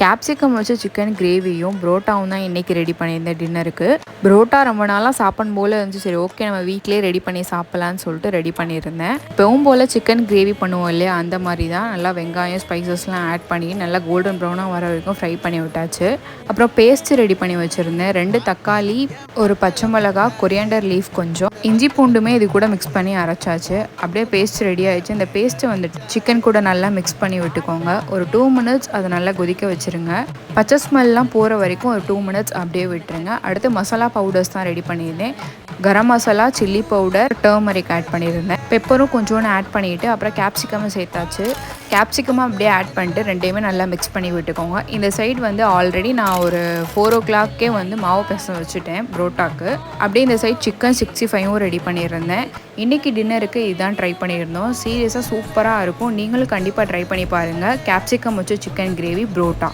Capsicum வச்சு chicken கிரேவியும் புரோட்டாவும் தான் இன்றைக்கி ரெடி பண்ணியிருந்தேன் டின்னருக்கு. புரோட்டா ரொம்ப நாளாக சாப்பிடும் போல் இருந்துச்சு. சரி ஓகே நம்ம வீட்டிலே ரெடி பண்ணி சாப்பிட்லான்னு சொல்லிட்டு ரெடி பண்ணியிருந்தேன். இப்போவும் போல் சிக்கன் கிரேவி பண்ணுவோம் இல்லையா, அந்த மாதிரி தான் நல்லா வெங்காயம் ஸ்பைசஸ்லாம் ஆட் பண்ணி நல்லா கோல்டன் ப்ரௌனாக வர வரைக்கும் ஃப்ரை பண்ணி விட்டாச்சு. அப்புறம் பேஸ்ட்டு ரெடி பண்ணி வச்சுருந்தேன். 2 தக்காளி, ஒரு பச்சை மிளகா, கொரியாண்டர் லீஃப், கொஞ்சம் இஞ்சி பூண்டுமே இது கூட மிக்ஸ் பண்ணி அரைச்சாச்சு. அப்படியே பேஸ்ட் ரெடி ஆகிடுச்சு. இந்த பேஸ்ட்டு வந்துட்டு சிக்கன் கூட நல்லா மிக்ஸ் பண்ணி விட்டுக்கோங்க. ஒரு 2 மினிட்ஸ் அதை நல்லா கொதிக்க வச்சுருங்க. பச்சை ஸ்மெல்லாம் போகிற வரைக்கும் ஒரு 2 மினிட்ஸ் அப்படியே விட்டுருங்க. அடுத்து மசாலா பவுடர்ஸ் தான் ரெடி பண்ணியிருந்தேன். Garam masala, chilli powder, turmeric add பண்ணியிருந்தேன். பெப்பரும் கொஞ்சோன்னு ஆட் பண்ணிவிட்டு அப்புறம் கேப்சிகமும் சேர்த்தாச்சு. கேப்சிகமாக அப்படியே ஆட் பண்ணிட்டு ரெண்டையுமே நல்லா மிக்ஸ் பண்ணி விட்டுக்கோங்க. இந்த சைடு வந்து ஆல்ரெடி நான் ஒரு 4 o'clockே வந்து மாவு பிசைஞ்சு வச்சுட்டேன் புரோட்டாக்கு. அப்படியே இந்த சைடு சிக்கன் 65ம் ரெடி பண்ணியிருந்தேன். இன்றைக்கி டின்னருக்கு இதுதான் ட்ரை பண்ணியிருந்தோம். சீரியஸாக சூப்பராக இருக்கும். நீங்களும் கண்டிப்பாக ட்ரை பண்ணி பாருங்கள். கேப்சிகம் வச்சு சிக்கன் கிரேவி புரோட்டா.